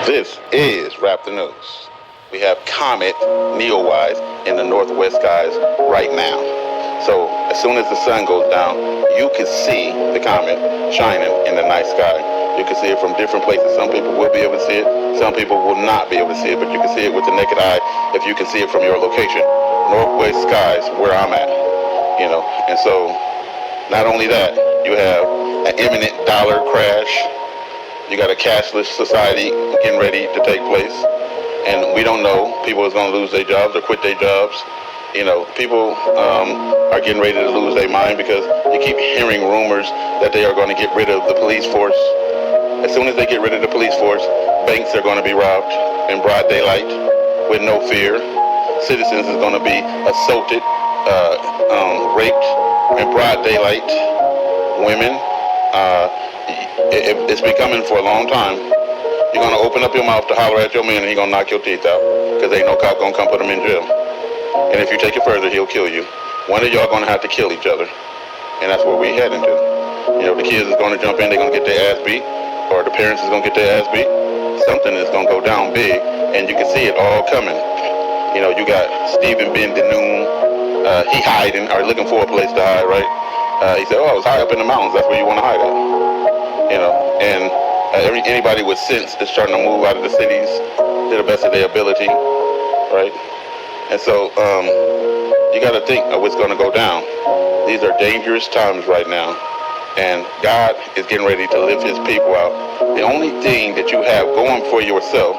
This is Wrap the News. We have Comet, Neowise, in the northwest skies right now. So as soon as the sun goes down, you can see the comet shining in the night sky. You can see it from different places. Some people will be able to see it. Some people will not be able to see it, but you can see it with the naked eye if you can see it from your location. Northwest skies, where I'm at, And so not only that, you have an imminent dollar crash. You got a cashless society getting ready to take place. And we don't know. People is going to lose their jobs or quit their jobs. People are getting ready to lose their mind because you keep hearing rumors that they are going to get rid of the police force. As soon as they get rid of the police force, banks are going to be robbed in broad daylight with no fear. Citizens is going to be assaulted, raped in broad daylight. Women, it's been coming for a long time. You're going to open up your mouth to holler at your man and he's going to knock your teeth out because ain't no cop going to come put him in jail. And if you take it further, he'll kill you. One of y'all going to have to kill each other. And that's what we heading to. The kids is going to jump in, they're going to get their ass beat, or the parents is going to get their ass beat. Something is going to go down big, and you can see it all coming. You got Stephen Ben Denoon, he hiding, or looking for a place to hide, right? He said, I was high up in the mountains, that's where you want to hide at. And anybody with sense is starting to move out of the cities to the best of their ability, right? And so you got to think of what's going to go down. These are dangerous times right now, and God is getting ready to lift his people out. The only thing that you have going for yourself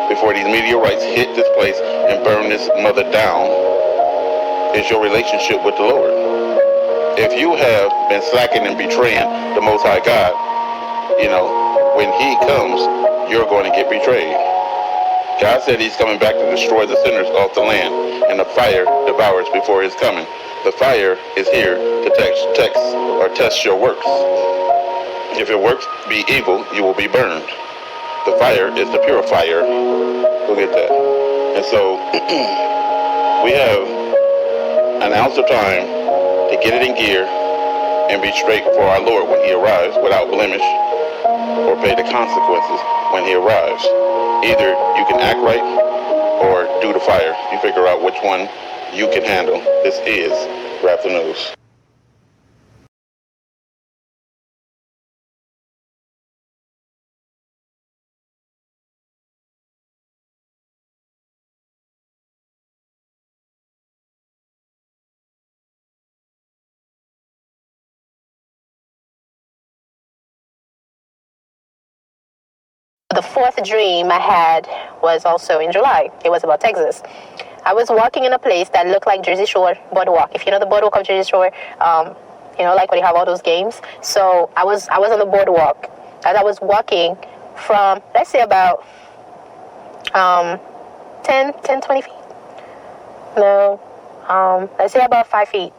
before these meteorites hit this place and burn this mother down is your relationship with the Lord. If you have been slacking and betraying the Most High God, when he comes, you're going to get betrayed. God said he's coming back to destroy the sinners off the land, and the fire devours before his coming. The fire is here to test your works. If your works be evil, you will be burned. The fire is the purifier. Go get that. And so we have an ounce of time to get it in gear and be straight before our Lord when he arrives without blemish, or pay the consequences when he arrives. Either you can act right or do the fire. You figure out which one you can handle. This is Wrap the News. The fourth dream I had was also in July. It was about Texas. I was walking in a place that looked like Jersey Shore Boardwalk. If you know the Boardwalk of Jersey Shore, like when you have all those games. So I was on the boardwalk. As I was walking from, let's say about 20 feet. No, let's say about 5 feet.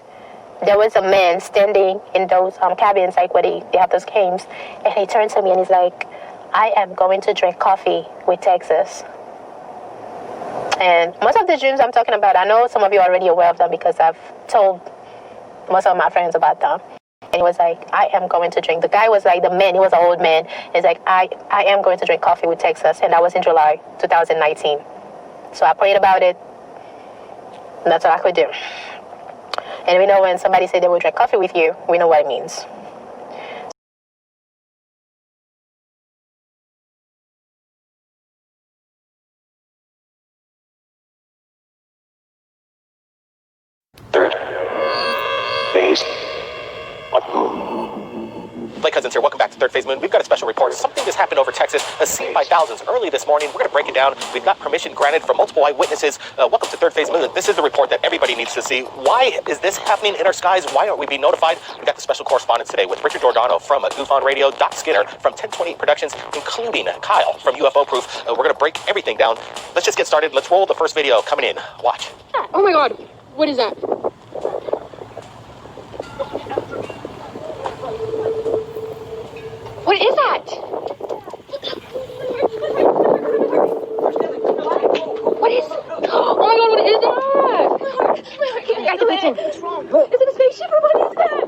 There was a man standing in those cabins, like where they have those games. And he turned to me and he's like, I am going to drink coffee with Texas. And most of the dreams I'm talking about, I know some of you are already aware of them because I've told most of my friends about them. And he was like, I am going to drink. The guy was like, the man, he was an old man. He's like, I am going to drink coffee with Texas. And that was in July 2019. So I prayed about it. And that's all I could do. And we know when somebody say they will drink coffee with you, we know what it means. Blake Cousins here. Welcome back to Third Phase Moon. We've got a special report. Something just happened over Texas, seen by thousands early this morning. We're going to break it down. We've got permission granted from multiple eyewitnesses. Welcome to Third Phase Moon. This is the report that everybody needs to see. Why is this happening in our skies? Why aren't we being notified? We've got the special correspondence today with Richard Giordano from Goof on Radio, Doc Skinner from 1028 Productions, including Kyle from UFO Proof. We're going to break everything down. Let's just get started. Let's roll the first video coming in. Watch. Oh my God. What is that? What is that? What is? Oh my God, what is that? I can listen. What's wrong? Is it a spaceship or what is that?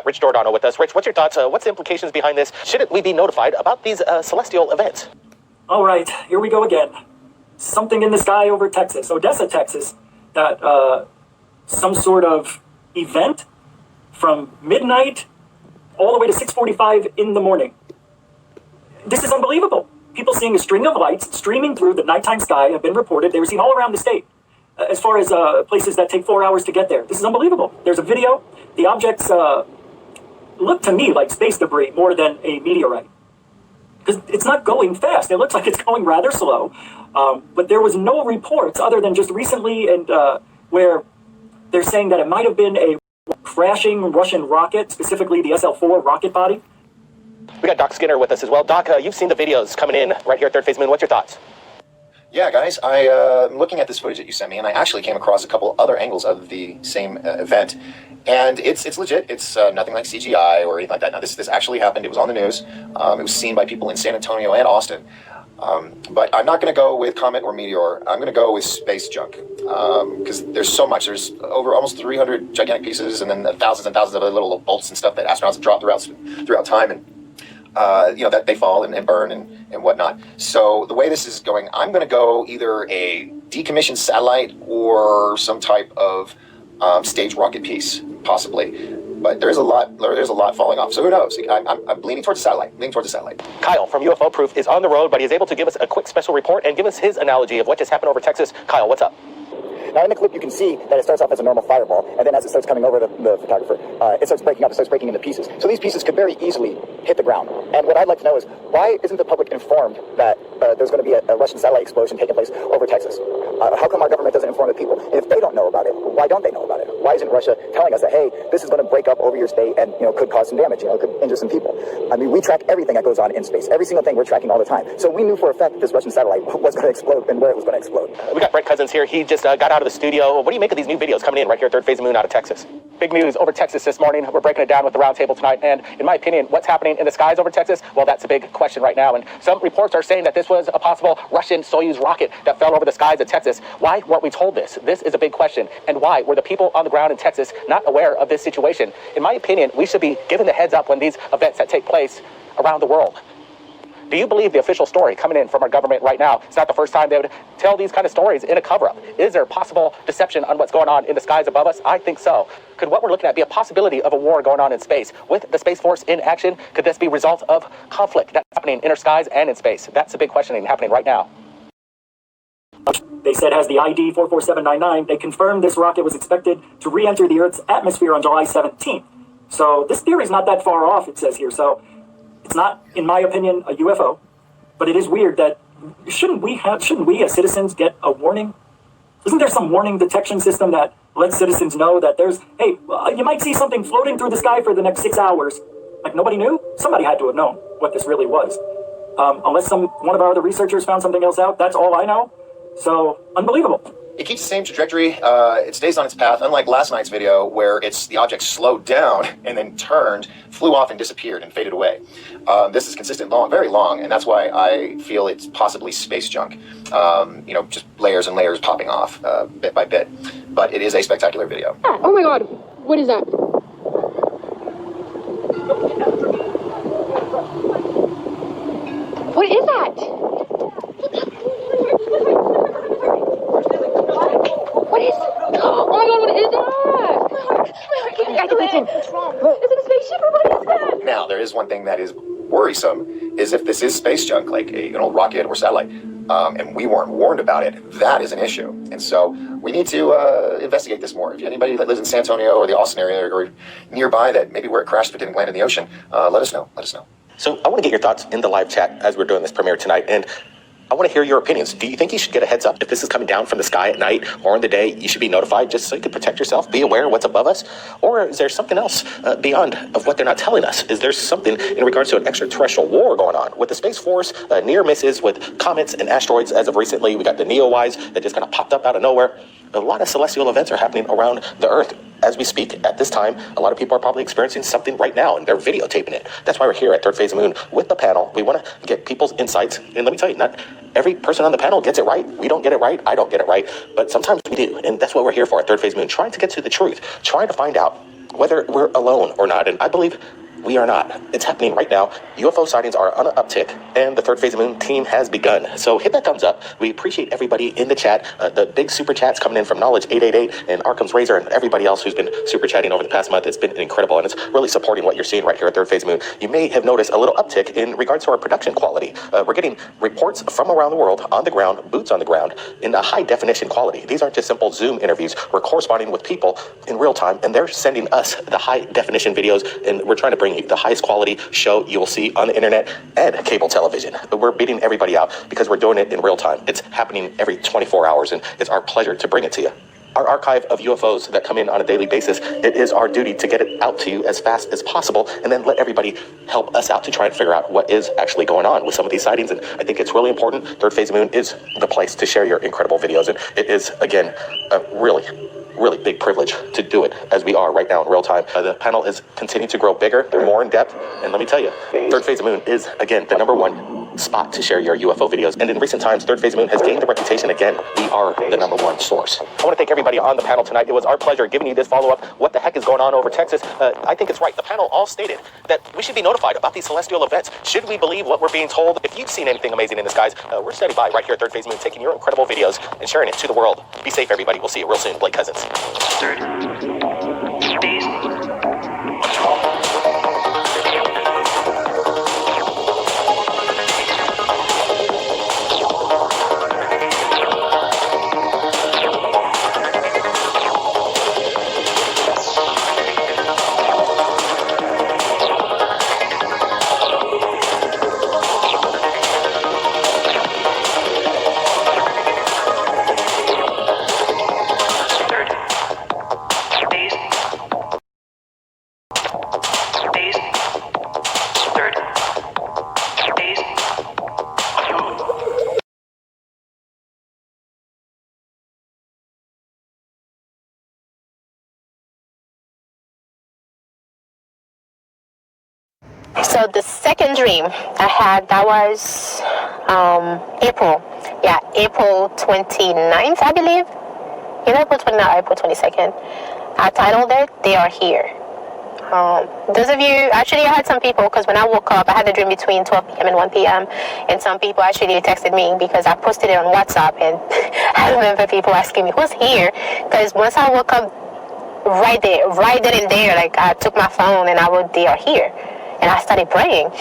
Rich Giordano with us. Rich, what's your thoughts? What's the implications behind this? Shouldn't we be notified about these celestial events? All right, here we go again. Something in the sky over Texas, Odessa, Texas, that some sort of event from midnight all the way to 6:45 in the morning. This is unbelievable. People seeing a string of lights streaming through the nighttime sky have been reported. They were seen all around the state, as far as places that take 4 hours to get there. This is unbelievable. There's a video. The objects look to me like space debris more than a meteorite. Because it's not going fast. It looks like it's going rather slow. But there was no reports other than just recently and where they're saying that it might have been a crashing Russian rocket, specifically the SL-4 rocket body. We got Doc Skinner with us as well. Doc, you've seen the videos coming in right here at Third Phase Moon. What's your thoughts? Yeah, guys, I'm looking at this footage that you sent me, and I actually came across a couple other angles of the same event. And it's legit. It's nothing like CGI or anything like that. Now, this actually happened. It was on the news. It was seen by people in San Antonio and Austin. But I'm not going to go with Comet or Meteor. I'm going to go with space junk. Because there's so much. There's over almost 300 gigantic pieces, and then thousands and thousands of other little bolts and stuff that astronauts have dropped throughout time. And that they fall and burn and whatnot. So the way this is going, I'm going to go either a decommissioned satellite or some type of staged rocket piece, possibly. But there's a lot falling off. So who knows? I'm leaning towards the satellite. Kyle from UFO Proof is on the road, but he is able to give us a quick special report and give us his analogy of what just happened over Texas. Kyle, what's up? Now in the clip you can see that it starts off as a normal fireball, and then as it starts coming over the photographer, it starts breaking up, it starts breaking into pieces. So these pieces could very easily hit the ground. And what I'd like to know is, why isn't the public informed that there's going to be a Russian satellite explosion taking place over Texas? How come our government doesn't inform the people? And if they don't know about it, why don't they know about it? Why isn't Russia telling us that, hey, this is going to break up over your state and could cause some damage, could injure some people? I mean, we track everything that goes on in space. Every single thing we're tracking all the time. So we knew for a fact that this Russian satellite was going to explode and where it was going to explode. We got Brent Cousins here. He just got out of the studio. What do you make of these new videos coming in right here at Third Phase Moon out of Texas? Big news over Texas this morning. We're breaking it down with the roundtable tonight. And in my opinion, what's happening in the skies over Texas? Well, that's a big question right now. And some reports are saying that this was a possible Russian Soyuz rocket that fell over the skies of Texas. Why weren't we told this? This is a big question. And why were the people on the ground in Texas not aware of this situation? In my opinion, we should be given the heads up when these events that take place around the world. Do you believe the official story coming in from our government right now? It's not the first time they would tell these kind of stories in a cover-up. Is there possible deception on what's going on in the skies above us? I think so. Could what we're looking at be a possibility of a war going on in space? With the Space Force in action, could this be a result of conflict that's happening in our skies and in space? That's the big questioning happening right now. They said has the ID 44799. They confirmed this rocket was expected to re-enter the Earth's atmosphere on July 17th. So this theory is not that far off, it says here. So it's not, in my opinion, a UFO, but it is weird that shouldn't we as citizens get a warning? Isn't there some warning detection system that lets citizens know that there's, hey, you might see something floating through the sky for the next 6 hours? Like nobody knew? Somebody had to have known what this really was. Unless one of our other researchers found something else out, that's all I know. So, unbelievable. It keeps the same trajectory. It stays on its path, unlike last night's video where the object slowed down and then turned, flew off and disappeared and faded away. This is consistent, very long, and that's why I feel it's possibly space junk. Just layers and layers popping off bit by bit. But it is a spectacular video. Oh my god, what is that? What is that? What is? Oh my god, what is that? Guys, attention. What's wrong? Is it a spaceship or what is that? Now, there is one thing that is worrisome, is if this is space junk, like an old rocket or satellite, and we weren't warned about it, that is an issue. And so we need to investigate this more. If anybody that lives in San Antonio or the Austin area or nearby that maybe where it crashed but didn't land in the ocean, let us know. So I want to get your thoughts in the live chat as we're doing this premiere tonight. And I want to hear your opinions. Do you think you should get a heads up if this is coming down from the sky at night or in the day? You should be notified just so you can protect yourself, be aware of what's above us? Or is there something else beyond of what they're not telling us? Is there something in regards to an extraterrestrial war going on? With the Space Force, near misses with comets and asteroids as of recently. We got the Neowise that just kind of popped up out of nowhere. A lot of celestial events are happening around the Earth as we speak at this time. A lot of people are probably experiencing something right now and they're videotaping it. That's why we're here at Third Phase Moon with the panel. We want to get people's insights. And let me tell you, not every person on the panel gets it right. We don't get it right. I don't get it right. But sometimes we do. And that's what we're here for at Third Phase Moon, trying to get to the truth, trying to find out whether we're alone or not, and I believe we are not. It's happening right now. UFO sightings are on an uptick, and the Third Phase of Moon team has begun. So hit that thumbs up. We appreciate everybody in the chat. The big super chats coming in from Knowledge 888 and Arkham's Razor and everybody else who's been super chatting over the past month. It's been incredible, and it's really supporting what you're seeing right here at Third Phase of Moon. You may have noticed a little uptick in regards to our production quality. We're getting reports from around the world, on the ground, boots on the ground, in a high definition quality. These aren't just simple Zoom interviews. We're corresponding with people in real time, and they're sending us the high definition videos, and we're trying to bring you the highest quality show you will see on the internet and cable television. We're beating everybody out because we're doing it in real time. It's happening every 24 hours, and it's our pleasure to bring it to you. Our archive of UFOs that come in on a daily basis, it is our duty to get it out to you as fast as possible, and then let everybody help us out to try and figure out what is actually going on with some of these sightings. And I think it's really important. Third Phase of Moon is the place to share your incredible videos, and it is, again, a really big privilege to do it as we are right now in real time. The panel is continuing to grow bigger, they're more in depth, and let me tell you, Third Phase of Moon is, again, the #1 spot to share your UFO videos. And in recent times, Third Phase of Moon has gained the reputation again. We are the #1 source. I want to thank everybody on the panel tonight. It was our pleasure giving you this follow-up. What the heck is going on over Texas? I think it's right. The panel all stated that we should be notified about these celestial events. Should we believe what we're being told? If you've seen anything amazing in the skies, we're standing by right here at Third Phase of Moon, taking your incredible videos and sharing it to the world. Be safe, everybody. We'll see you real soon. Blake Cousins. Third Phase. So the second dream I had, that was April 29th, I believe. April 29th, April 22nd. I titled it, "They Are Here." Those of you, actually I had some people, because when I woke up, I had a dream between 12 p.m. and 1 p.m. and some people actually texted me because I posted it on WhatsApp, and I remember people asking me, "Who's here?" Because once I woke up, right then and there, like I took my phone and I wrote, "They Are Here." And I started praying.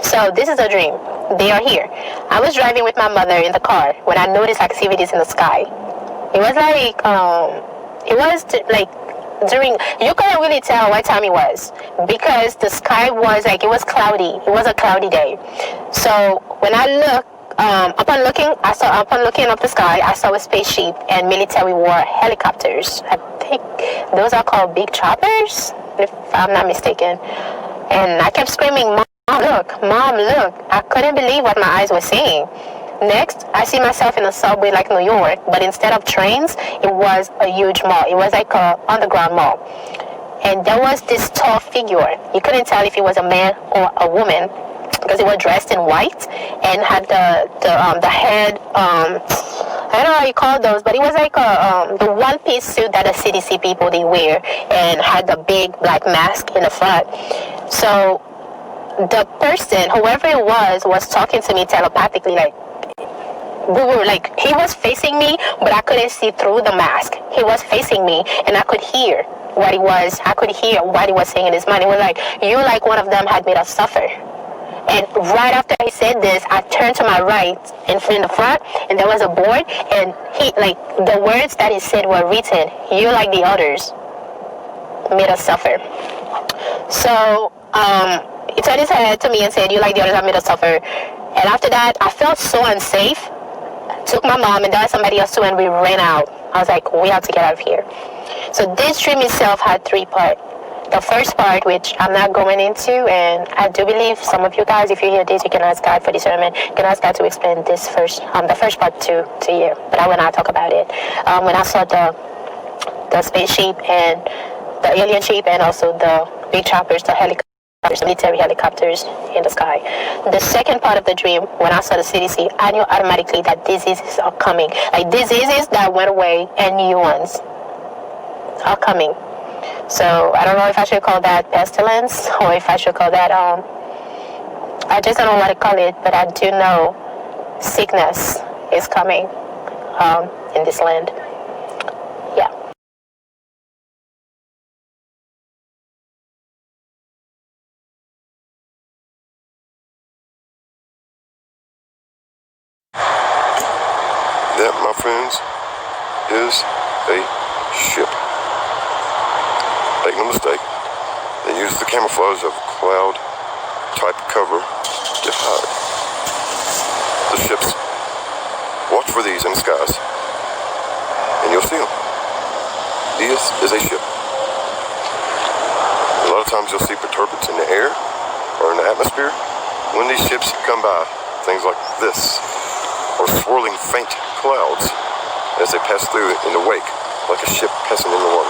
So this is a dream. They are here. I was driving with my mother in the car when I noticed activities in the sky. It was like, during, you couldn't really tell what time it was because the sky was like, it was cloudy. It was a cloudy day. So when I looked, upon looking up the sky, I saw a spaceship and military war helicopters. I think those are called big choppers, if I'm not mistaken. And I kept screaming, "Mom, look, Mom, look." I couldn't believe what my eyes were seeing. Next, I see myself in a subway like New York, but instead of trains, it was a huge mall. It was like a underground mall. And there was this tall figure. You couldn't tell if it was a man or a woman because it was dressed in white and had the head, I don't know how you call those, but it was like the one-piece suit that the CDC people, they wear, and had the big black mask in the front. So the person, whoever it was talking to me telepathically, like, he was facing me, but I couldn't see through the mask. He was facing me, and I could hear what he was saying in his mind. It was like, "You, like one of them, had made us suffer." And right after he said this, I turned to my right and in the front, and there was a board, and the words that he said were written, "You, like the others, made us suffer." So he turned his head to me and said, "You, like the others, have made us suffer." And after that, I felt so unsafe. Took my mom, and there was somebody else too, and we ran out. I was like, "We have to get out of here." So this dream itself had 3 parts. The first part, which I'm not going into, and I do believe some of you guys, if you hear this, you can ask God for discernment. You can ask God to explain this the first part to you, but I will not talk about it. When I saw the spaceship and the alien ship, and also the big choppers, the helicopters, military helicopters in the sky. The second part of the dream, when I saw the CDC, I knew automatically that diseases are coming. Like diseases that went away and new ones are coming. So I don't know if I should call that pestilence or if I should call that, I just don't know what to call it, but I do know sickness is coming in this land. Yeah. That, my friends, is a ship. Make no mistake, they use the camouflage of cloud type cover to hide. The ships, watch for these in the skies, and you'll see them. This is a ship. A lot of times you'll see perturbance in the air or in the atmosphere. When these ships come by, things like this, or swirling faint clouds as they pass through in the wake, like a ship passing in the water.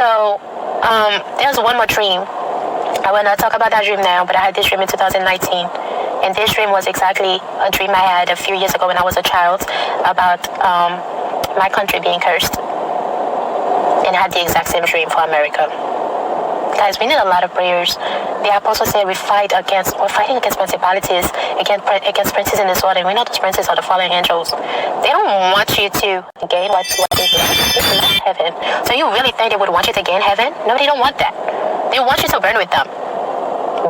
So there's one more dream. I will not talk about that dream now, but I had this dream in 2019. And this dream was exactly a dream I had a few years ago when I was a child about my country being cursed. And I had the exact same dream for America. Guys, we need a lot of prayers. The apostles say we're fighting against principalities, against princes in this world, and we know those princes are the fallen angels. They don't want you to gain what is left. It's not heaven. So you really think they would want you to gain heaven? No, they don't want that. They want you to burn with them.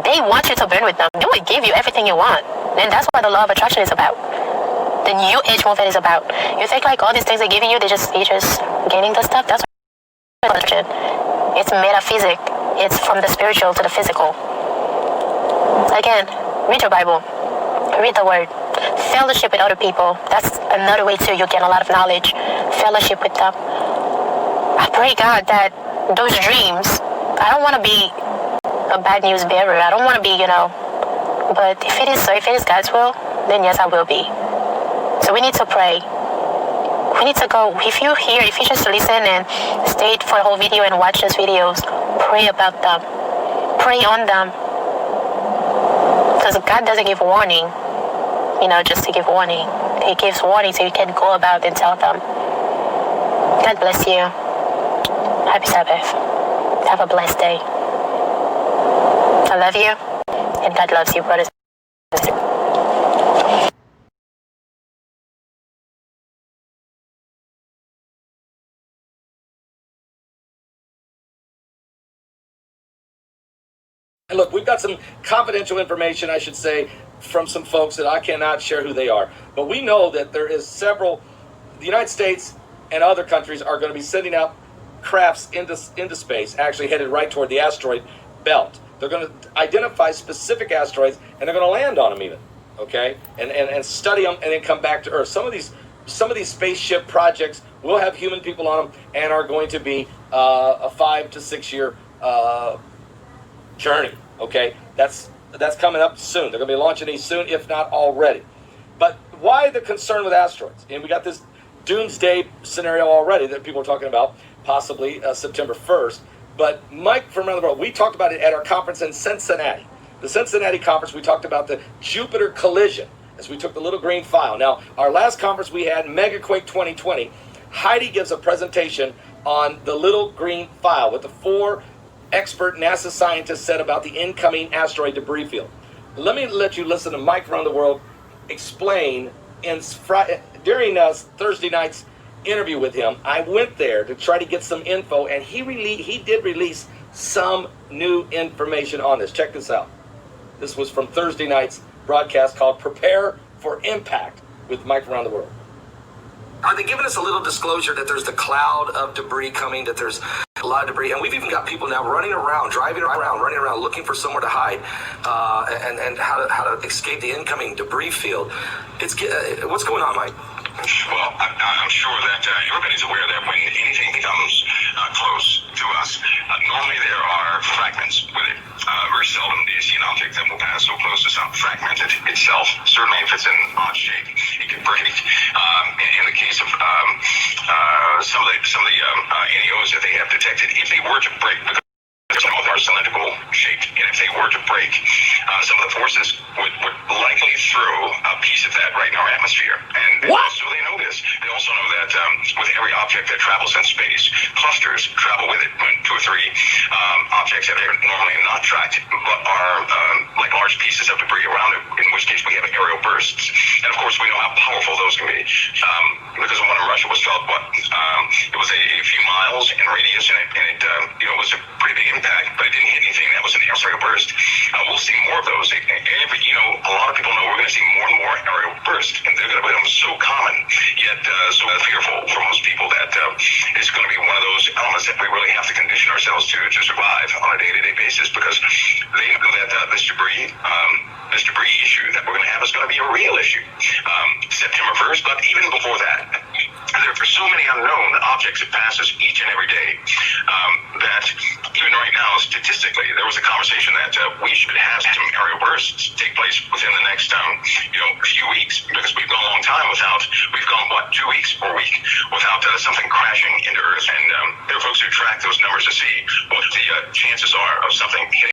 They want you to burn with them. They will give you everything you want. And that's what the law of attraction is about. The new age movement is about. You think like all these things they're giving you, you're just gaining the stuff? That's what attraction. It's metaphysic. It's from the spiritual to the physical. Again, read your Bible. Read the word. Fellowship with other people. That's another way too. You get a lot of knowledge. Fellowship with them. I pray God that those dreams, I don't want to be a bad news bearer. I don't want to be, but if it is God's will, then yes, I will be. So we need to pray. We need to go. If you just listen and stay for the whole video and watch those videos, pray about them. Pray on them. Because God doesn't give warning, just to give warning. He gives warning so you can go about and tell them. God bless you. Happy Sabbath. Have a blessed day. I love you, and God loves you, brothers and sisters. And look, we've got some confidential information, I should say, from some folks that I cannot share who they are. But we know that there is the United States and other countries are going to be sending out crafts into space, actually headed right toward the asteroid belt. They're going to identify specific asteroids, and they're going to land on them even, okay? And study them and then come back to Earth. Some of these spaceship projects will have human people on them and are going to be a 5 to 6 year journey, okay? That's coming up soon. They're going to be launching these soon, if not already. But why the concern with asteroids? And we got this doomsday scenario already that people are talking about, possibly September 1st. But Mike from around the world, we talked about it at our conference in Cincinnati. The Cincinnati conference, we talked about the Jupiter collision as we took the little green file. Now, our last conference we had, Megaquake 2020, Heidi gives a presentation on the little green file with the 4 expert NASA scientists said about the incoming asteroid debris field. Let me let you listen to Mike around the world explain during Thursday night's interview with him. I went there to try to get some info, and he did release some new information on this. Check this out. This was from Thursday night's broadcast called Prepare for Impact with Mike around the world. Are they giving us a little disclosure that there's the cloud of debris coming, that there's a lot of debris, and we've even got people now running around, running around, looking for somewhere to hide, and how to escape the incoming debris field. What's going on, Mike? Well, I'm sure that everybody's aware that when anything comes close to us, normally there are fragments with it. Very seldom do you see an object that will pass so close to something fragmented itself. Certainly if it's in odd shape, it can break. In the case of some of the NEOs that they have detected, if they were to break, because some of them are cylindrical shaped, and if they were to break, some of the forces would likely throw a piece of that right in our atmosphere. And so they know this. They also know that with every object that travels in space, clusters travel with it. 2 or 3 objects that are normally not tracked, but are like large pieces of debris around it, in which case we have aerial bursts. And of course we know how powerful those can be. Because one in Russia was felt, it was a few miles in radius, and it was a pretty big impact, but it didn't hit anything that was an aerial burst. We'll see more of those. A lot of people know we're going to see more and more aerial bursts, and they're going to become so common, yet so fearful for most people that it's going to be one of those elements that we really have to condition ourselves to survive on a day-to-day basis, because they know that this debris issue that we're going to have is going to be a real issue. September 1st, but even before that, there are so many unknown objects it passes each and every day that even right now, statistically, there was a conversation that we should have some aerial bursts take place within the next few weeks, because we've gone a long time without, we've gone, 2 weeks or a week without something crashing into Earth. And there are folks who track those numbers to see what the chances are of something hitting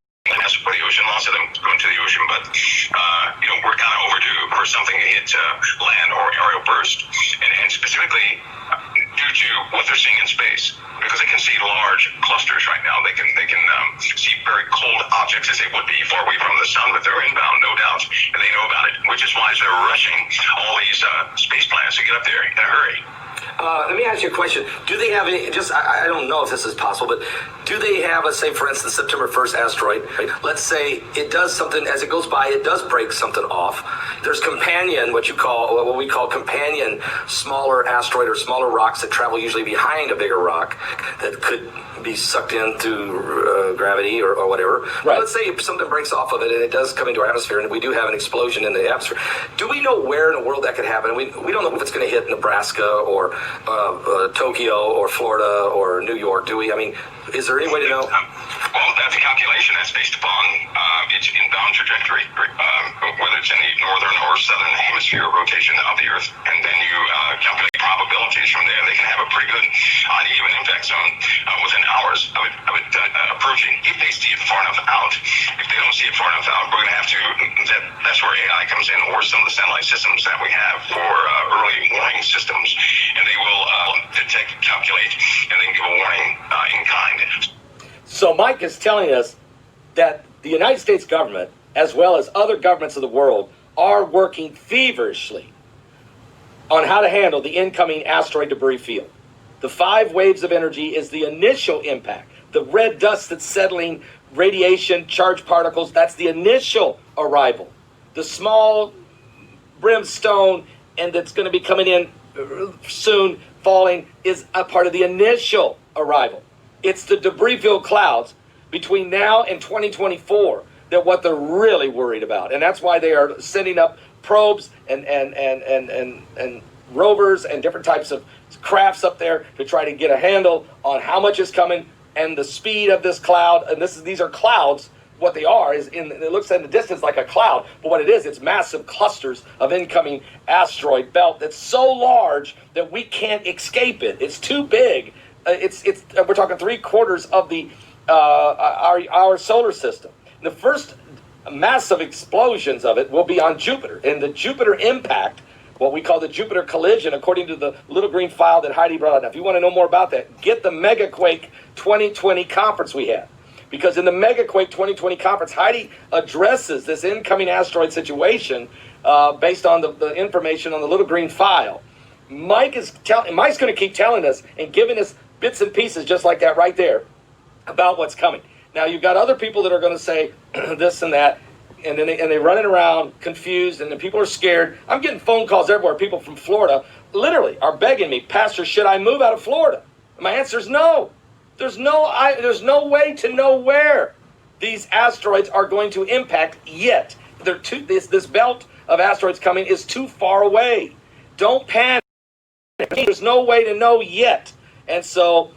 for the ocean, lots of them going to the ocean, but we're kind of overdue for something to hit land or aerial burst, and specifically due to what they're seeing in space, because they can see large clusters right now. They can see very cold objects as they would be far away from the sun, but they're inbound, no doubt, and they know about it, which is why they're rushing all these space plans to get up there in a hurry. Let me ask you a question. Do they have any, I don't know if this is possible, but do they have, let's say, for instance, September 1st asteroid, right? Let's say it does something, as it goes by, it does break something off. There's companion, what we call companion smaller asteroid or smaller rocks that travel usually behind a bigger rock that could be sucked in through gravity or whatever. Right. Let's say if something breaks off of it and it does come into our atmosphere and we do have an explosion in the atmosphere. Do we know where in the world that could happen? We don't know if it's going to hit Nebraska or Tokyo or Florida or New York, do we? I mean, is there any way to know? Well, that's a calculation that's based upon its inbound trajectory, whether it's in the northern or southern hemisphere rotation of the Earth, and then you calculate probabilities from there. They can have a pretty good uneven impact zone within hours of it approaching. If they see it far enough out, if they don't see it far enough out, we're going to have to. That's where AI comes in, or some of the satellite systems that we have for early warning systems, and they will detect, calculate, and then give a warning in kind. So Mike is telling us that the United States government, as well as other governments of the world, are working feverishly on how to handle the incoming asteroid debris field. The 5 waves of energy is the initial impact. The red dust that's settling, radiation, charged particles, that's the initial arrival. The small brimstone, and that's going to be coming in soon, falling, is a part of the initial arrival. It's the debris-filled clouds between now and 2024 that what they're really worried about. And that's why they are sending up probes and rovers and different types of crafts up there to try to get a handle on how much is coming and the speed of this cloud. And these are clouds. What they are is, it looks in the distance like a cloud, but what it is, it's massive clusters of incoming asteroid belt that's so large that we can't escape it. It's too big. We're talking 3/4 of the our solar system. The first massive explosions of it will be on Jupiter, and the Jupiter impact, what we call the Jupiter collision, according to the little green file that Heidi brought out. Now, if you want to know more about that, get the Megaquake 2020 conference we had, because in the Megaquake 2020 conference, Heidi addresses this incoming asteroid situation based on the information on the little green file. Mike's going to keep telling us and giving us bits and pieces just like that right there about what's coming. Now, you've got other people that are going to say this and that, and then they're running around confused, and the people are scared. I'm getting phone calls everywhere. People from Florida literally are begging me, Pastor, should I move out of Florida? And my answer is no. There's no way to know where these asteroids are going to impact yet. This belt of asteroids coming is too far away. Don't panic. There's no way to know yet. And so,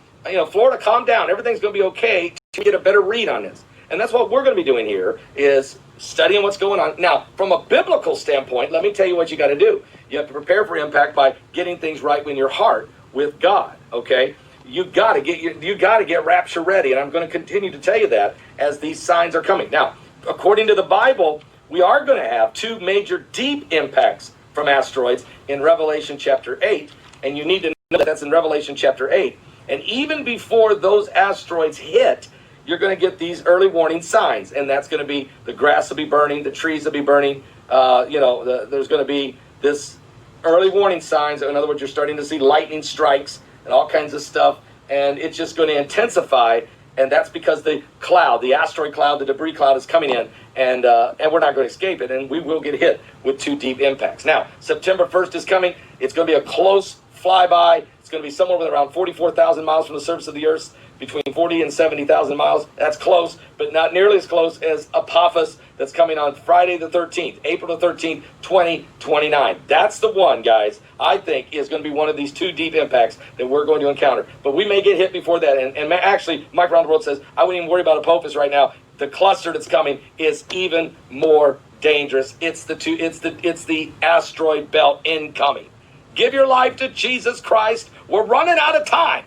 Florida, calm down. Everything's going to be okay to get a better read on this. And that's what we're going to be doing here, is studying what's going on. Now, from a biblical standpoint, let me tell you what you got to do. You have to prepare for impact by getting things right in your heart with God, okay? You got to get rapture ready, and I'm going to continue to tell you that as these signs are coming. Now, according to the Bible, we are going to have 2 major deep impacts from asteroids in Revelation chapter 8, and you need to know that that's in Revelation chapter 8. And even before those asteroids hit, you're going to get these early warning signs, and that's going to be the grass will be burning, the trees will be burning. There's going to be this early warning signs. In other words, you're starting to see lightning strikes and all kinds of stuff, and it's just going to intensify. And that's because the cloud, the asteroid cloud, the debris cloud is coming in, and we're not going to escape it, and we will get hit with 2 deep impacts. Now, September 1st is coming. It's going to be a close flyby. It's going to be somewhere around 44,000 miles from the surface of the Earth. between 40 and 70,000 miles. That's close, but not nearly as close as Apophis that's coming on Friday the 13th, April the 13th, 2029. That's the one, guys, I think is going to be one of these two deep impacts that we're going to encounter. But we may get hit before that. And actually, Mike Around the World says, I wouldn't even worry about Apophis right now. The cluster that's coming is even more dangerous. It's the asteroid belt incoming. Give your life to Jesus Christ. We're running out of time.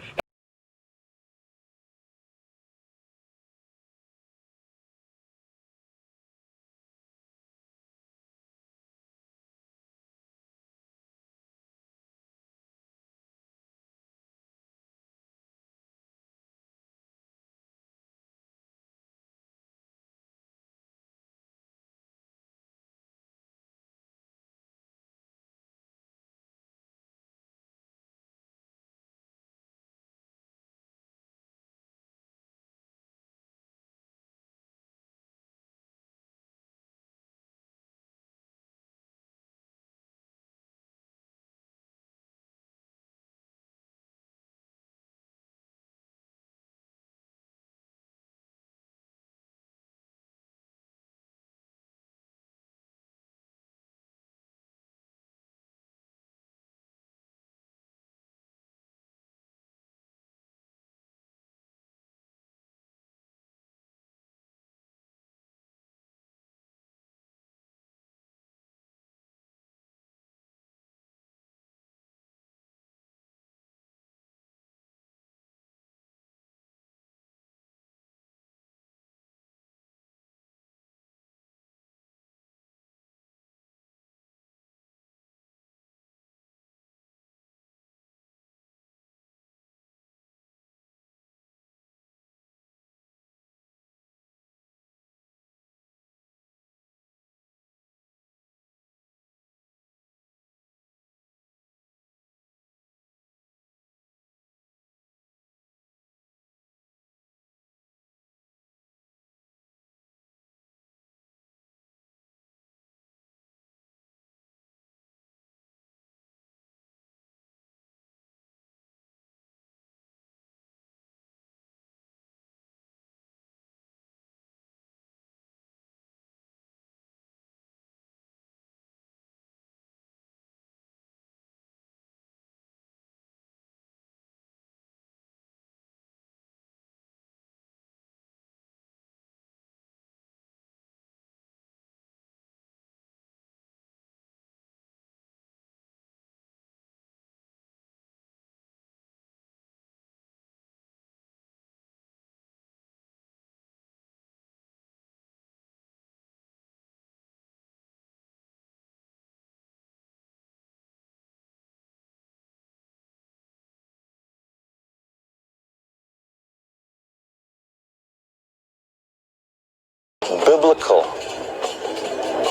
Biblical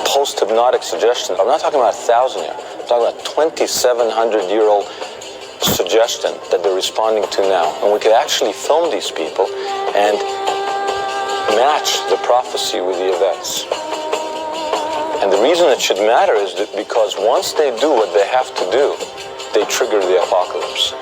post-hypnotic suggestion. I'm not talking about 1,000 years. I'm talking about 2,700-year-old suggestion that they're responding to now. And we could actually film these people and match the prophecy with the events. And the reason it should matter is that because once they do what they have to do, they trigger the apocalypse.